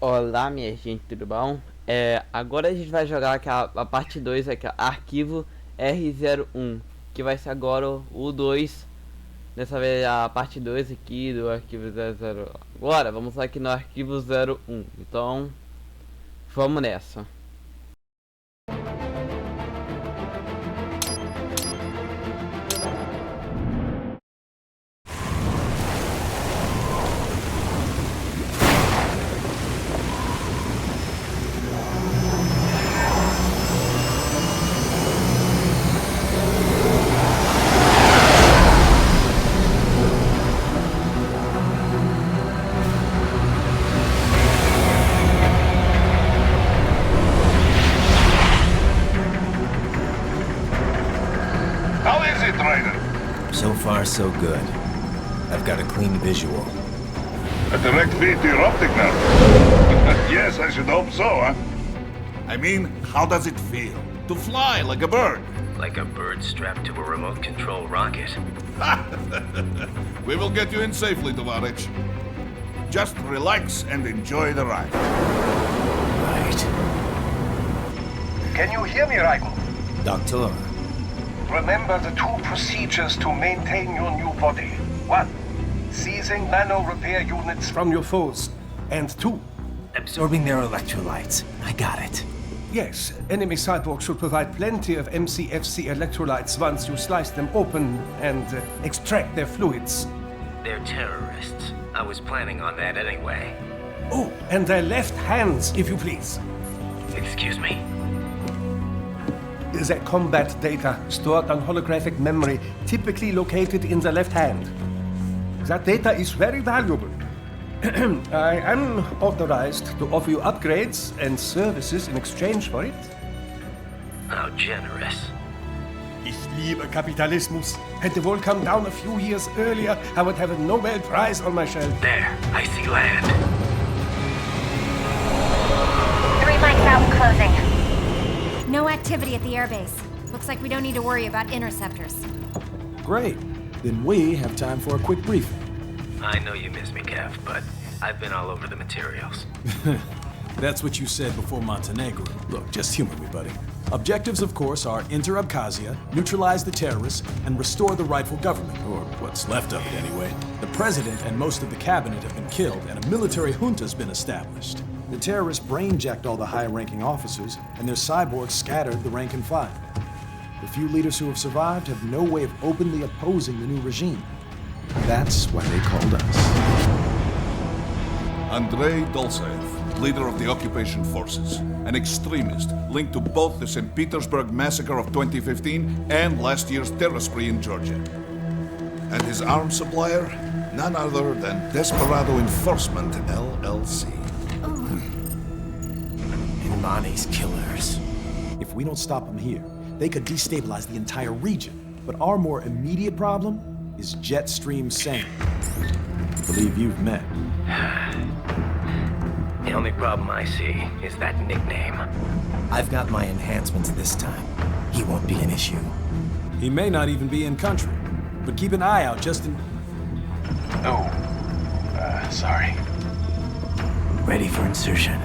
Olá, minha gente, tudo bom? Agora a gente vai jogar aqui a parte 2 aqui, ó, arquivo R01, que vai ser agora o 2, dessa vez a parte 2 aqui do arquivo 00. Agora, vamos aqui no arquivo 01, então, vamos nessa. So far, so good. I've got a clean visual. A direct feed to your optic nerve. Yes, I should hope so, huh? I mean, how does it feel? To fly like a bird? Like a bird strapped to a remote control rocket. We will get you in safely, Tovarich. Just relax and enjoy the ride. Right. Can you hear me, Raiko? Doctor. Remember the two procedures to maintain your new body. 1. Seizing nano repair units from your foes. And 2. Absorbing their electrolytes. I got it. Yes, enemy cyborgs should provide plenty of MCFC electrolytes once you slice them open and extract their fluids. They're terrorists. I was planning on that anyway. Oh, and their left hands, if you please. Excuse me? The combat data stored on holographic memory, typically located in the left hand. That data is very valuable. I am authorized to offer you upgrades and services in exchange for it. How generous. Ich liebe Kapitalismus. Had the wall come down a few years earlier, I would have a Nobel Prize on my shelf. There, I see land. 3 mics out and closing. No activity at the airbase. Looks like we don't need to worry about interceptors. Great. Then we have time for a quick briefing. I know you miss me, Kev, but I've been all over the materials. That's what you said before Montenegro. Look, just humor me, buddy. Objectives, of course, are enter Abkhazia, neutralize the terrorists, and restore the rightful government, or what's left of it anyway. The president and most of the cabinet have been killed, and a military junta's been established. The terrorists brain-jacked all the high-ranking officers, and their cyborgs scattered the rank and file. The few leaders who have survived have no way of openly opposing the new regime. That's why they called us. Andrei Dolzaev, leader of the occupation forces, an extremist linked to both the St. Petersburg massacre of 2015 and last year's terror spree in Georgia. And his arms supplier, none other than Desperado Enforcement, LLC. Imani's killers. If we don't stop them here, they could destabilize the entire region. But our more immediate problem is Jetstream Sam. I believe you've met. The only problem I see is that nickname. I've got my enhancements this time. He won't be an issue. He may not even be in country, but keep an eye out just in... Oh, sorry. Ready for insertion.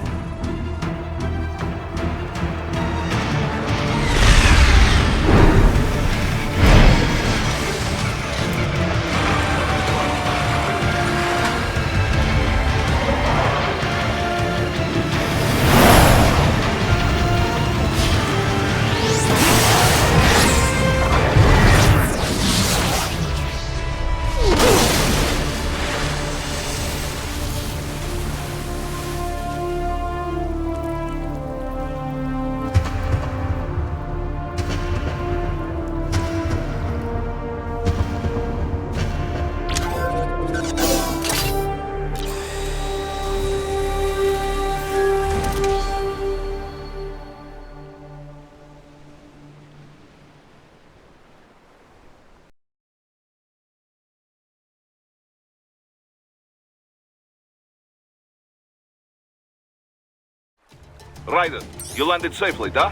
Ryder, you landed safely, duh?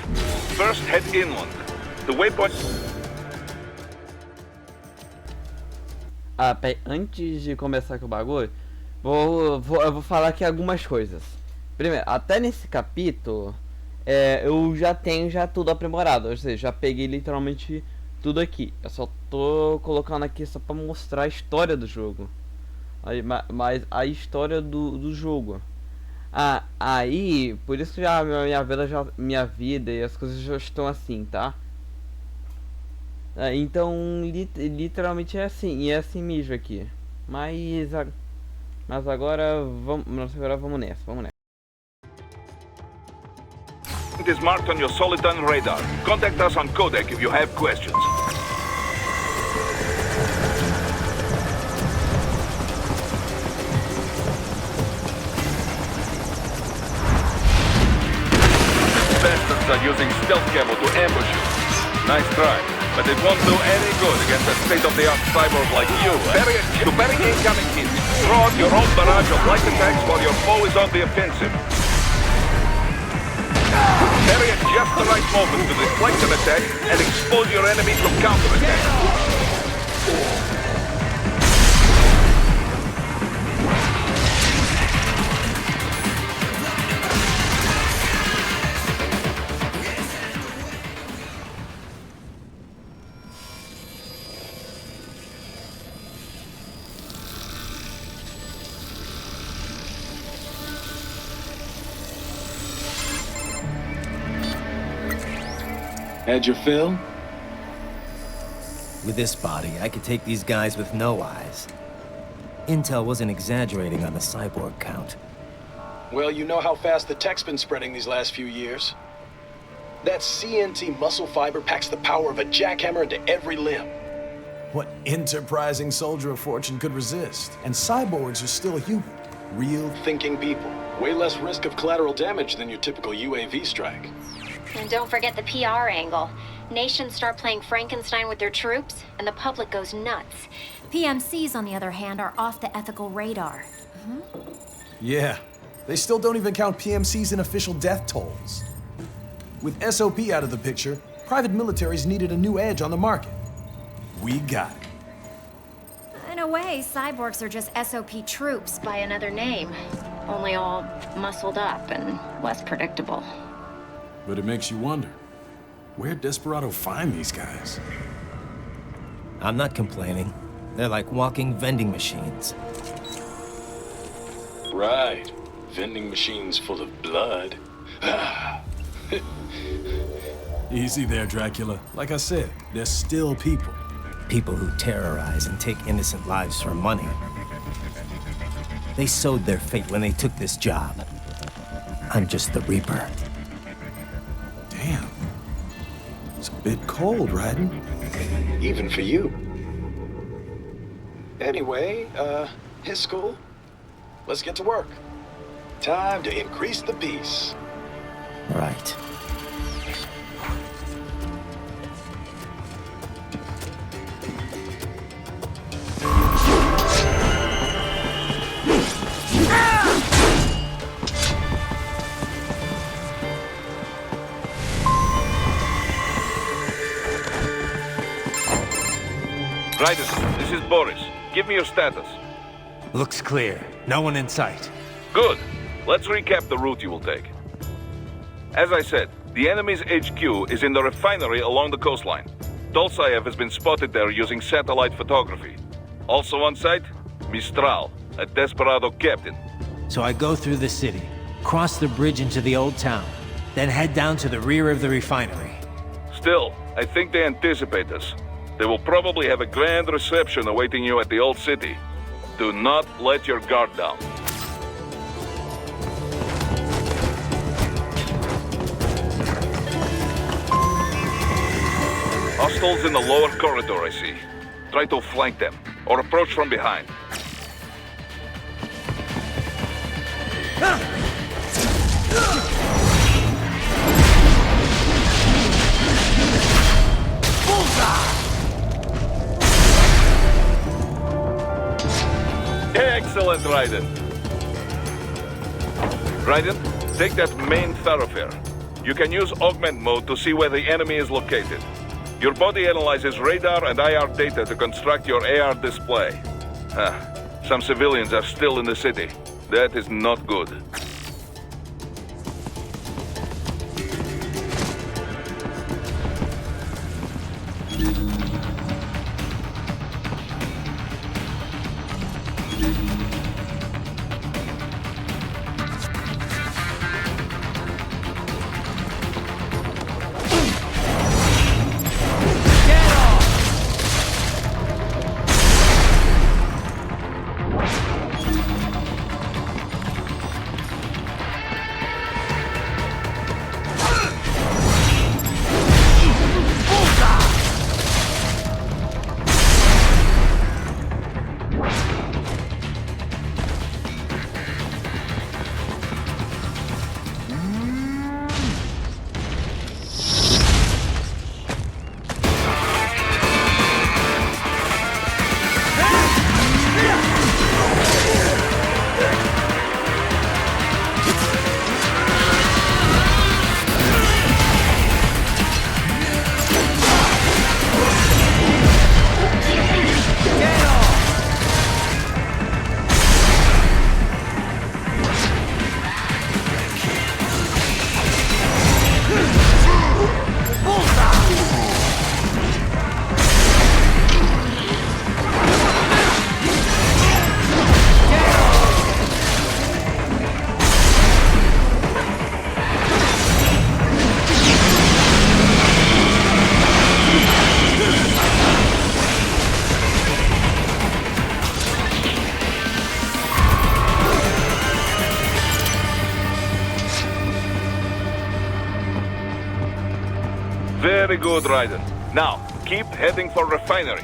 First, head inland. The waypoint... Antes de começar com o bagulho, eu vou falar aqui algumas coisas. Primeiro, até nesse capítulo, eu já tenho tudo aprimorado. Ou seja, já peguei literalmente tudo aqui. Eu só tô colocando aqui só pra mostrar a história do jogo. Mas a história do jogo. Aí, por isso que minha vida e as coisas já estão assim, tá? Então, literalmente é assim, e é assim mesmo aqui. Mas agora vamos nessa. It is marked on your Soliton radar. Contact us on codec if you have questions. Bastards are using stealth camo to ambush you. Nice try, but it won't do any good against a state-of-the-art cyborg like you. To bury incoming hits, throw out your own barrage of light attacks while your foe is on the offensive. Parry at just the right moment to deflect an attack and expose your enemy to counterattack. Had your fill? With this body, I could take these guys with no eyes. Intel wasn't exaggerating on the cyborg count. Well, you know how fast the tech's been spreading these last few years. That CNT muscle fiber packs the power of a jackhammer into every limb. What enterprising soldier of fortune could resist? And cyborgs are still human. Real Thinking people. Way less risk of collateral damage than your typical UAV strike. And don't forget the PR angle. Nations start playing Frankenstein with their troops, and the public goes nuts. PMCs, on the other hand, are off the ethical radar. Yeah, they still don't even count PMCs in official death tolls. With SOP out of the picture, private militaries needed a new edge on the market. We got it. In a way, cyborgs are just SOP troops by another name. Only all muscled up and less predictable. But it makes you wonder, where'd Desperado find these guys? I'm not complaining. They're like walking vending machines. Right. Vending machines full of blood. Easy there, Dracula. Like I said, they're still people. People who terrorize and take innocent lives for money. They sowed their fate when they took this job. I'm just the Reaper. Damn. It's a bit cold, Raiden. Even for you. Anyway, his school. Let's get to work. Time to increase the peace. Right. Raiden, this is Boris. Give me your status. Looks clear. No one in sight. Good. Let's recap the route you will take. As I said, the enemy's HQ is in the refinery along the coastline. Dolsaev has been spotted there using satellite photography. Also on site, Mistral, a Desperado captain. So I go through the city, cross the bridge into the old town, then head down to the rear of the refinery. Still, I think they anticipate us. They will probably have a grand reception awaiting you at the old city. Do not let your guard down. Hostiles in the lower corridor, I see. Try to flank them, or approach from behind. Excellent, Raiden. Raiden, take that main thoroughfare. You can use augment mode to see where the enemy is located. Your body analyzes radar and IR data to construct your AR display. Some civilians are still in the city. That is not good. Very good, Raiden. Now, keep heading for refinery.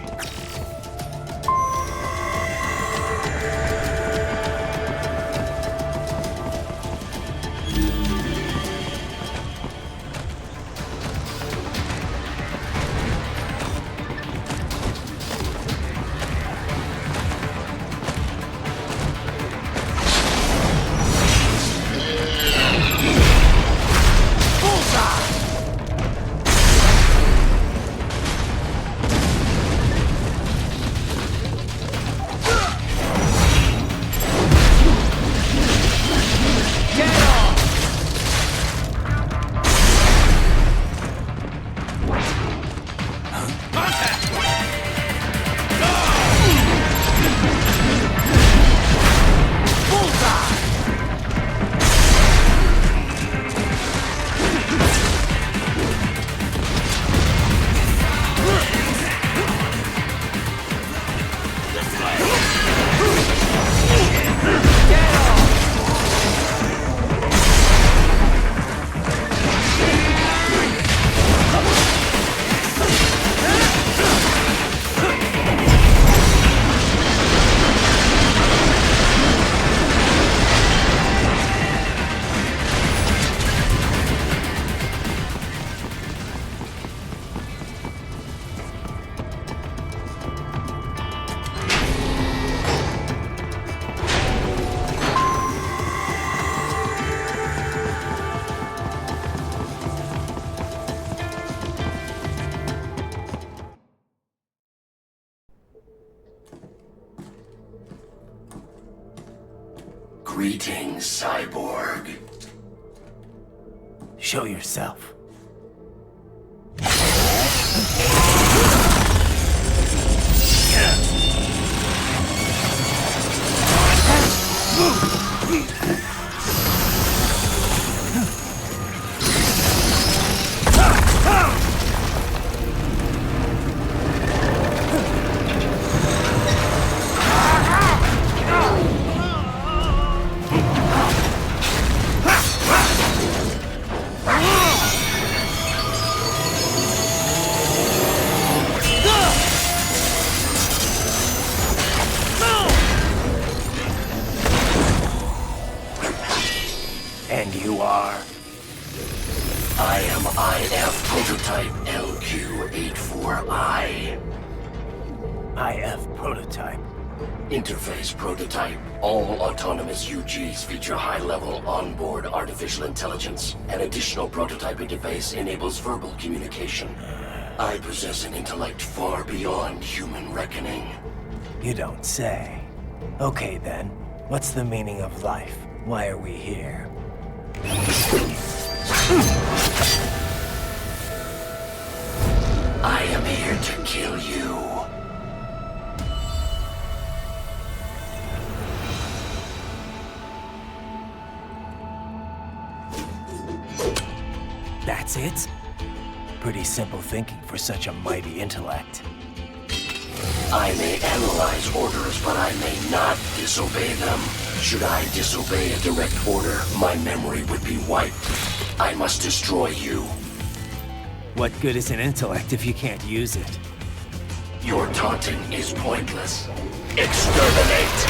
Greetings, cyborg. Show yourself. And you are? I am IF Prototype LQ84I. IF Prototype. Interface Prototype. All autonomous UGs feature high-level onboard artificial intelligence. An additional prototype interface enables verbal communication. I possess an intellect far beyond human reckoning. You don't say. Okay then, what's the meaning of life? Why are we here? I am here to kill you. That's it? Pretty simple thinking for such a mighty intellect. I may analyze orders, but I may not disobey them. Should I disobey a direct order, my memory would be wiped. I must destroy you. What good is an intellect if you can't use it? Your taunting is pointless. Exterminate!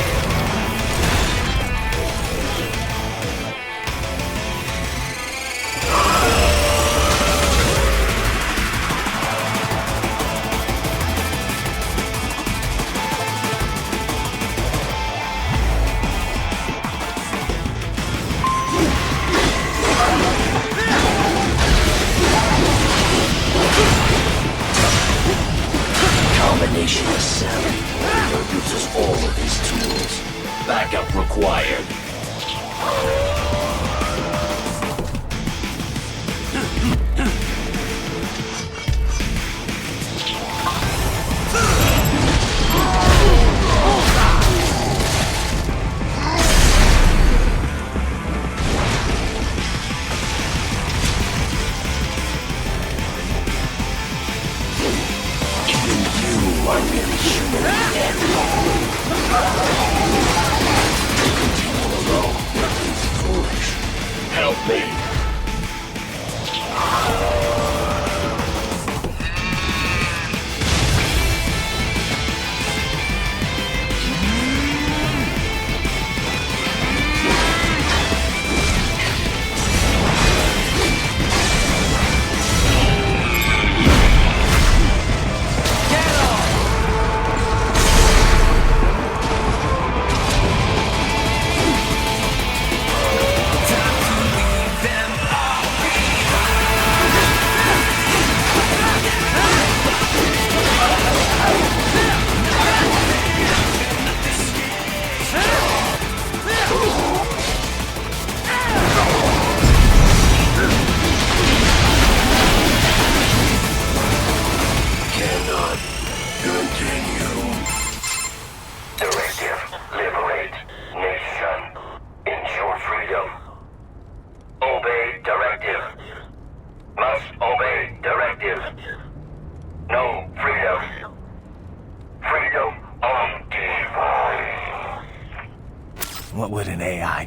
Combination is savvy. Warrior uses all of his tools. Backup required.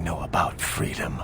know about freedom.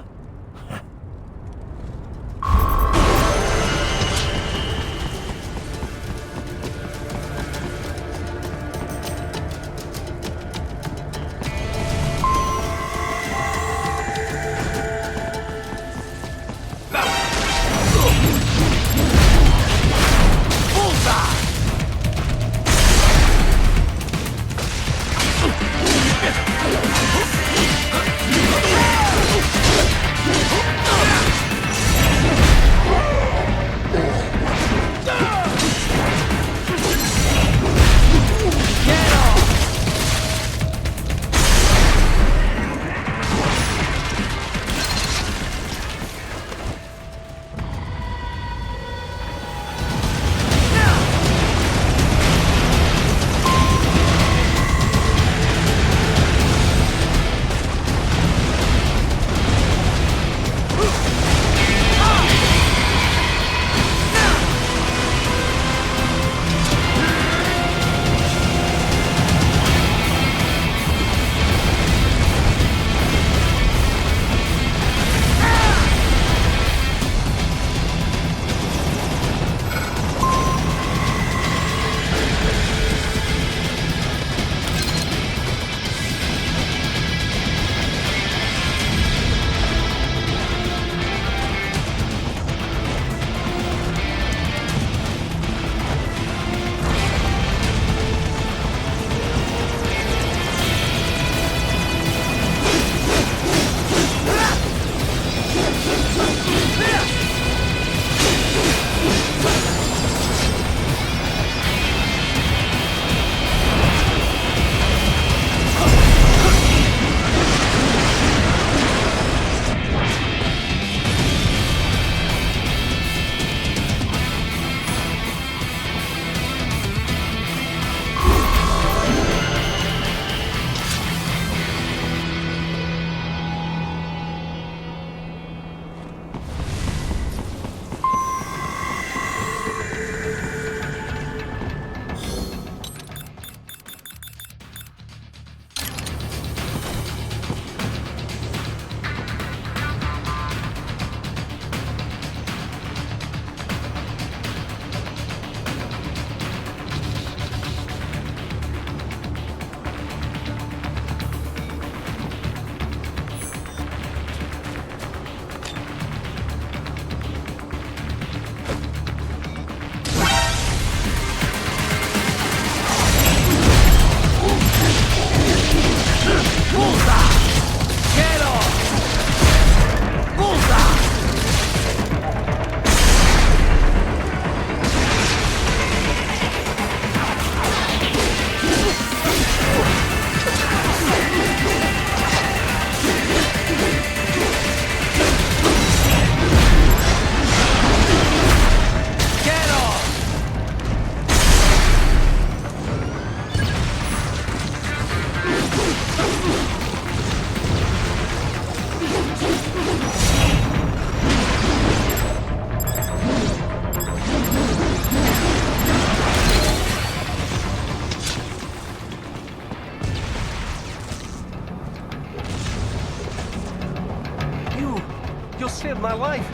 You saved my life.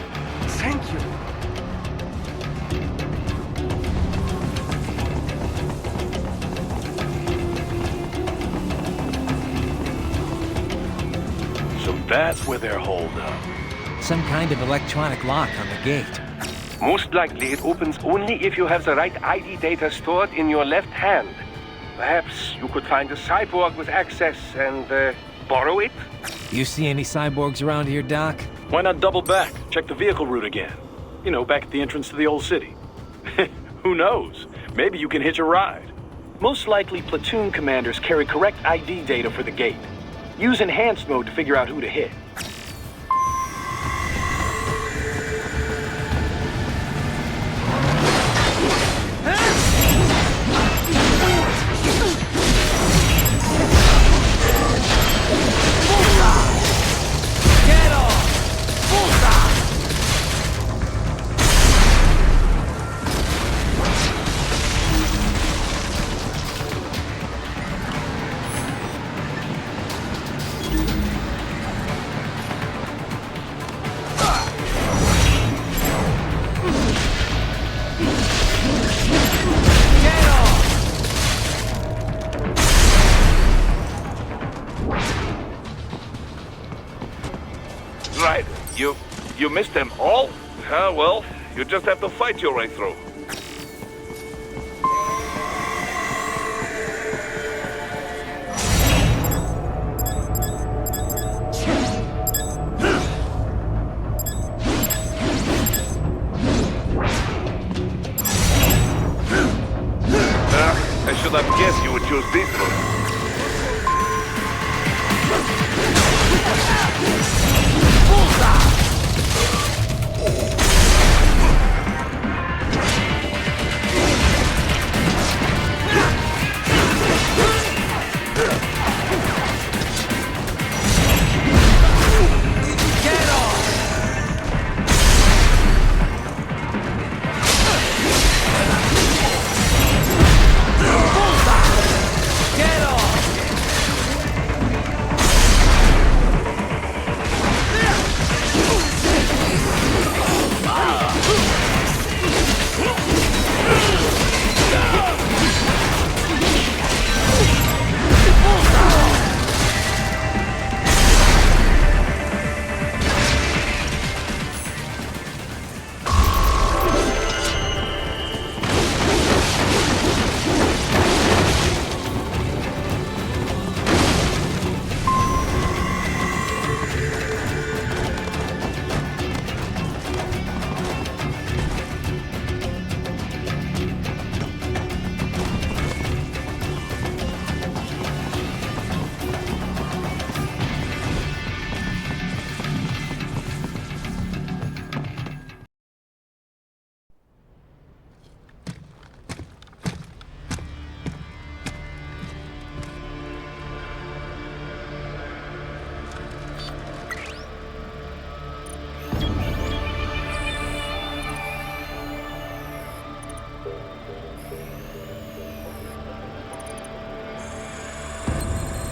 Thank you. So that's where they're holed up. Some kind of electronic lock on the gate. Most likely it opens only if you have the right ID data stored in your left hand. Perhaps you could find a cyborg with access and borrow it? You see any cyborgs around here, Doc? Why not double back? Check the vehicle route again. You know, back at the entrance to the old city. Who knows? Maybe you can hitch a ride. Most likely, platoon commanders carry correct ID data for the gate. Use enhanced mode to figure out who to hit. right. You missed them all? Well, you just have to fight your way through. I should have guessed you would choose this route.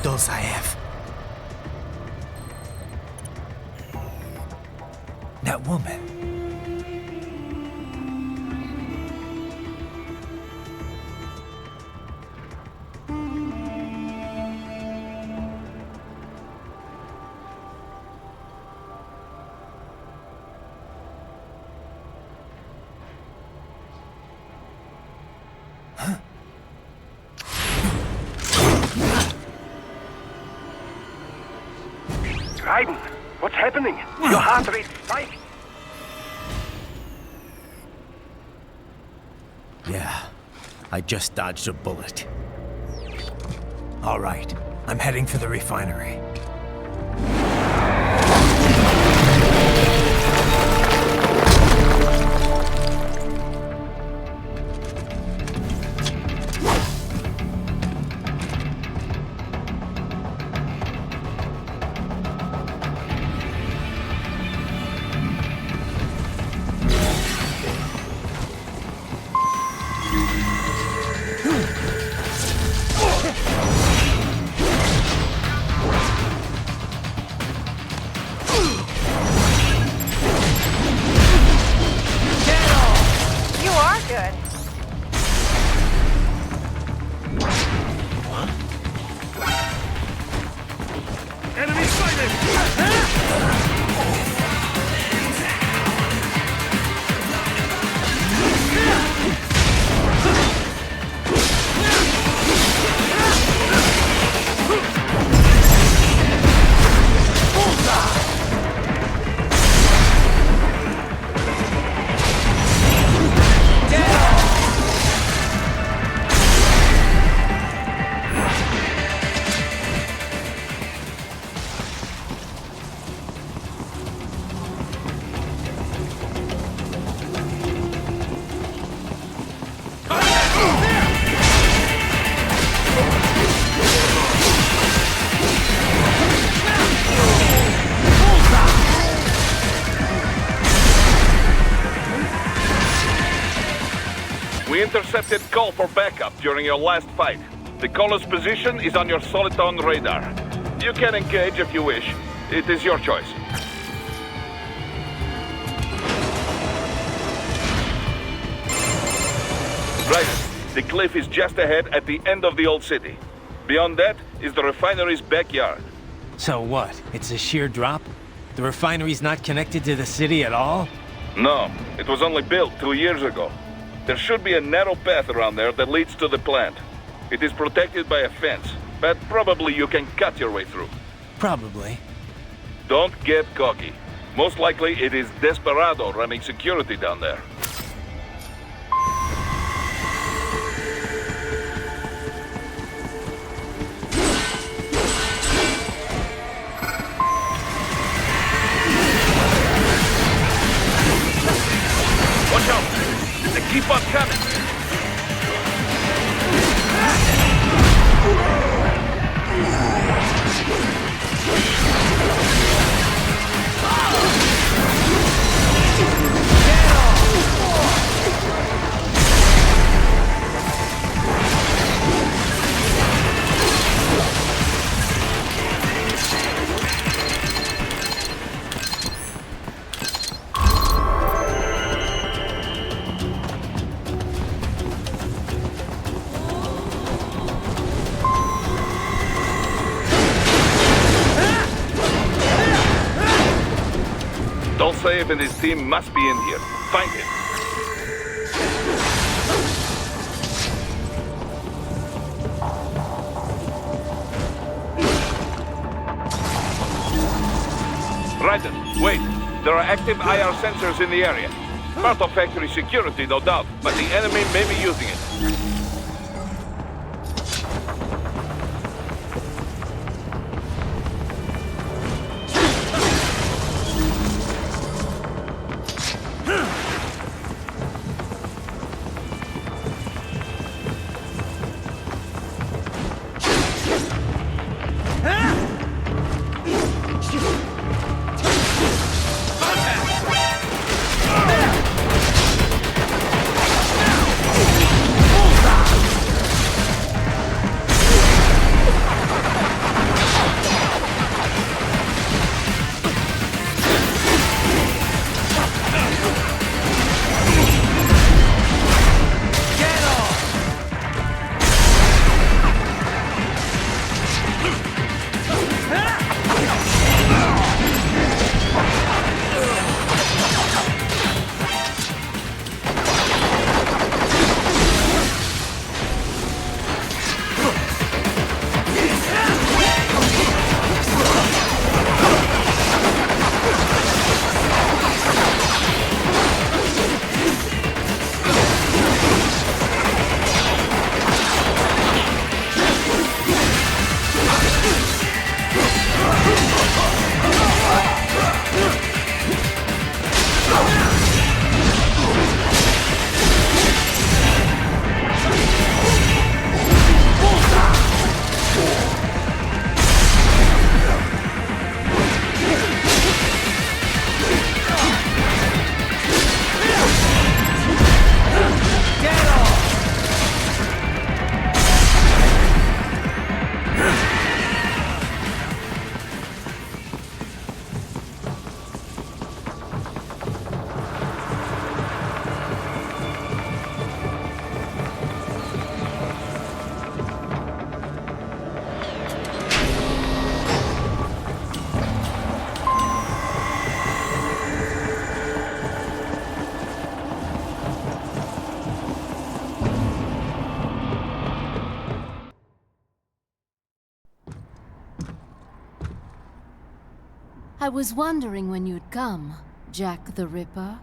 Dulzaev. That woman. Raiden, what's happening? Your heart rate spiked. Yeah, I just dodged a bullet. All right, I'm heading for the refinery. We intercepted call for backup during your last fight. The caller's position is on your Soliton radar. You can engage if you wish. It is your choice. Right. The cliff is just ahead at the end of the old city. Beyond that is the refinery's backyard. So what? It's a sheer drop? The refinery's not connected to the city at all? No, it was only built 2 years ago. There should be a narrow path around there that leads to the plant. It is protected by a fence, but probably you can cut your way through. Probably. Don't get cocky. Most likely it is Desperado running security down there. Watch out! They keep on coming! Dolcev and his team must be in here. Find him. Raiden, wait. There are active IR sensors in the area. Part of factory security, no doubt, but the enemy may be using it. I was wondering when you'd come, Jack the Ripper.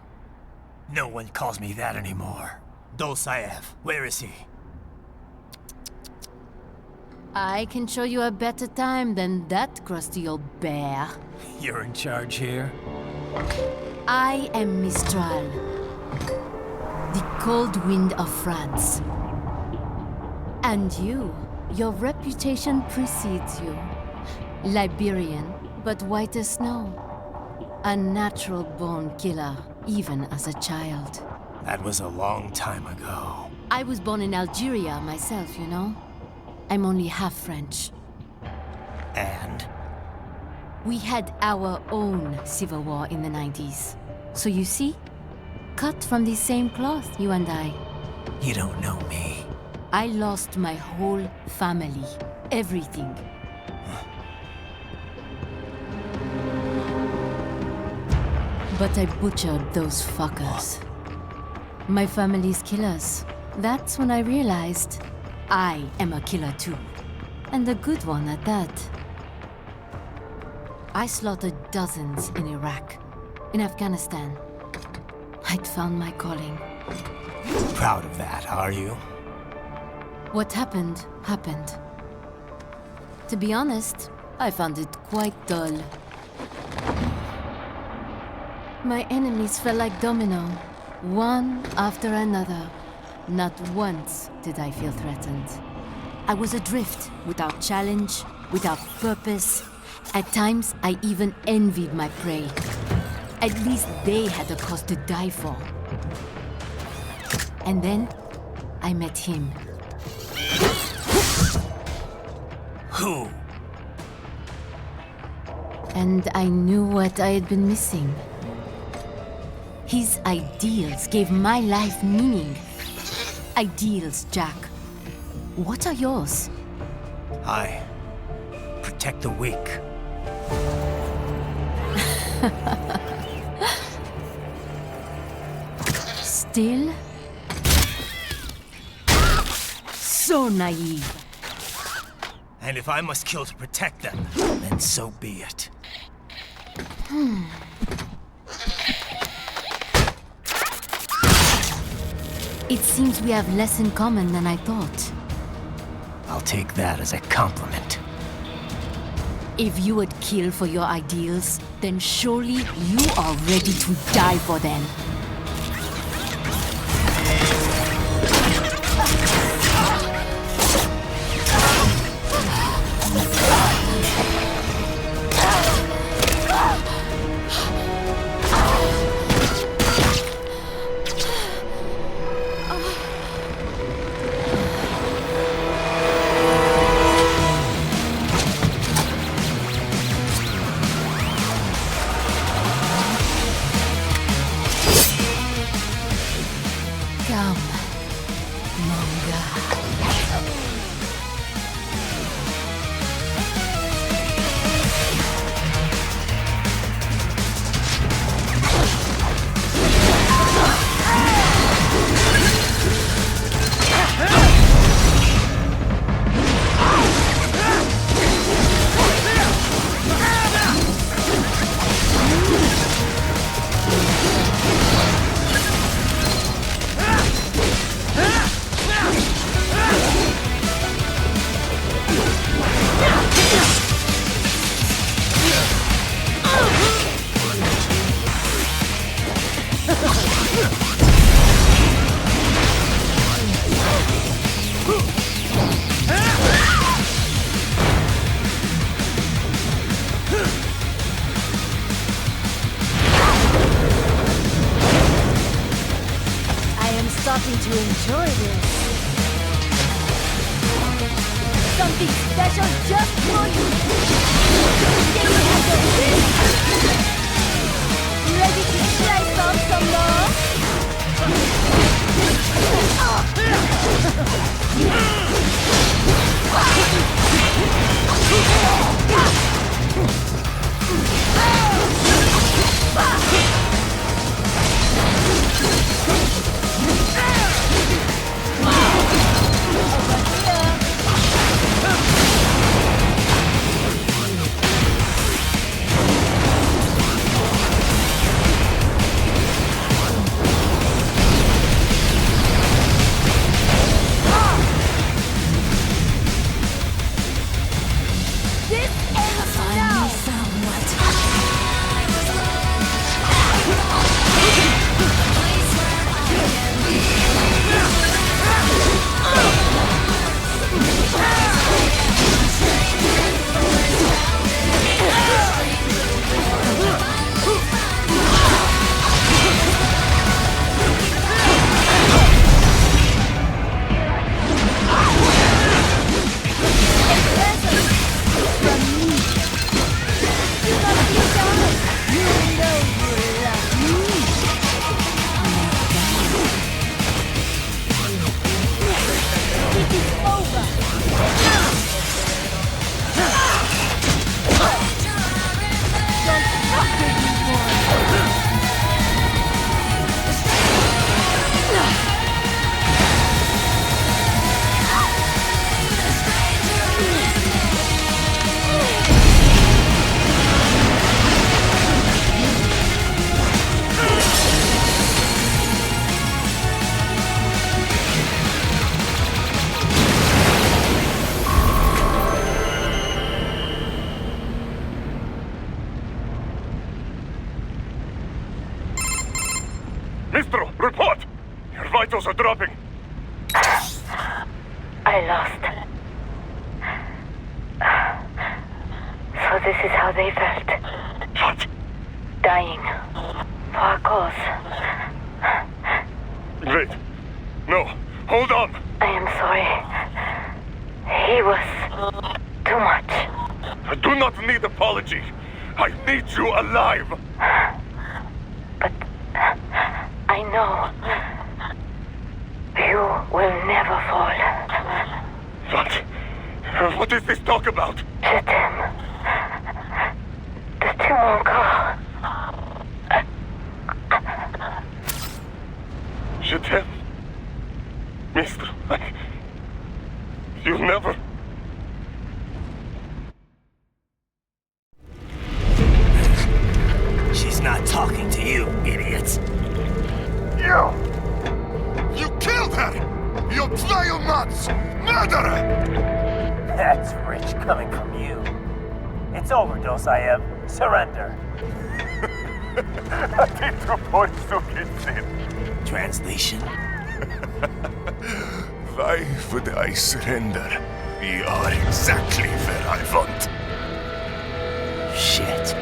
No one calls me that anymore. Dolsaev, where is he? I can show you a better time than that crusty old bear. You're in charge here? I am Mistral, the cold wind of France. And you, your reputation precedes you. Liberian, but white as snow. A natural-born killer, even as a child. That was a long time ago. I was born in Algeria myself, you know? I'm only half French. And? We had our own civil war in the 90s. So you see? Cut from the same cloth, you and I. You don't know me. I lost my whole family. Everything. But I butchered those fuckers. My family's killers. That's when I realized I am a killer too. And a good one at that. I slaughtered dozens in Iraq, in Afghanistan. I'd found my calling. Proud of that, are you? What happened, happened. To be honest, I found it quite dull. My enemies fell like domino, one after another. Not once did I feel threatened. I was adrift, without challenge, without purpose. At times, I even envied my prey. At least they had a cause to die for. And then, I met him. Who? And I knew what I had been missing. His ideals gave my life meaning. Ideals, Jack. What are yours? I protect the weak. Still? So naive. And if I must kill to protect them, then so be it. It seems we have less in common than I thought. I'll take that as a compliment. If you would kill for your ideals, then surely you are ready to die for them. Starting to enjoy this. Something special just for you. Can you handle this? Ready to slice off some more? Mistro, report! Your vitals are dropping. I lost. So this is how they felt. What? Dying. For a cause. Wait. No. Hold on. I am sorry. He was too much. I do not need apology. I need you alive. But I know you will never fall. What? What is this talk about? Je t'aime. De tout mon corps. Je t'aime. Mister, you'll never... She's not talking to you, idiot. You killed her! You bionuts! Murderer! That's rich coming from you. It's overdose, I have. Surrender. Translation. Why would I surrender? We are exactly where I want. Shit.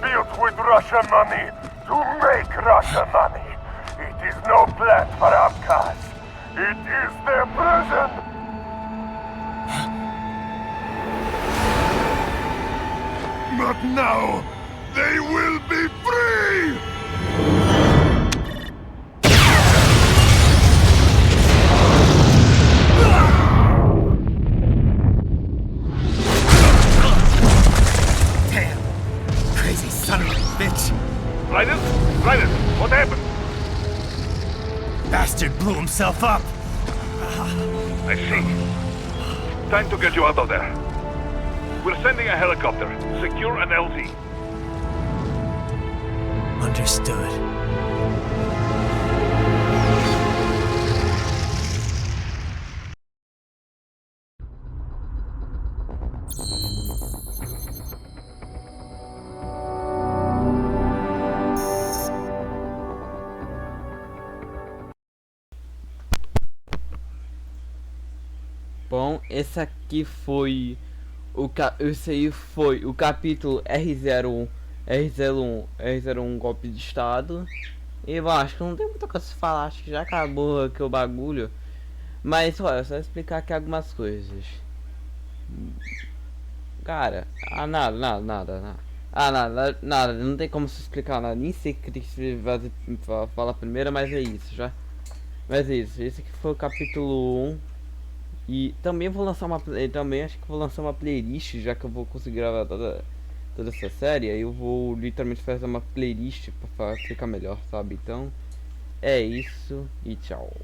Built with Russian money to make Russian money. It is no plan for Abkhaz. It is their prison. Not now. They will be free. Damn. Crazy son of a bitch. Raiden? Raiden, what happened? Bastard blew himself up. I see. Time to get you out of there. We're sending a helicopter. Secure an LZ. Understood. Bom, esse aqui foi esse aí foi o capítulo R01 golpe de estado. E bom, acho que não tem muita coisa a se falar, acho que já acabou aqui o bagulho. Mas olha, só explicar aqui algumas coisas. Cara, nada, não tem como se explicar nada, nem sei o que vai falar primeiro, mas é isso já. Mas é isso, esse aqui foi o capítulo 1. E também vou lançar também acho que vou lançar uma playlist, já que eu vou conseguir gravar toda essa série. Aí eu vou literalmente fazer uma playlist pra ficar melhor, sabe? Então é isso e tchau.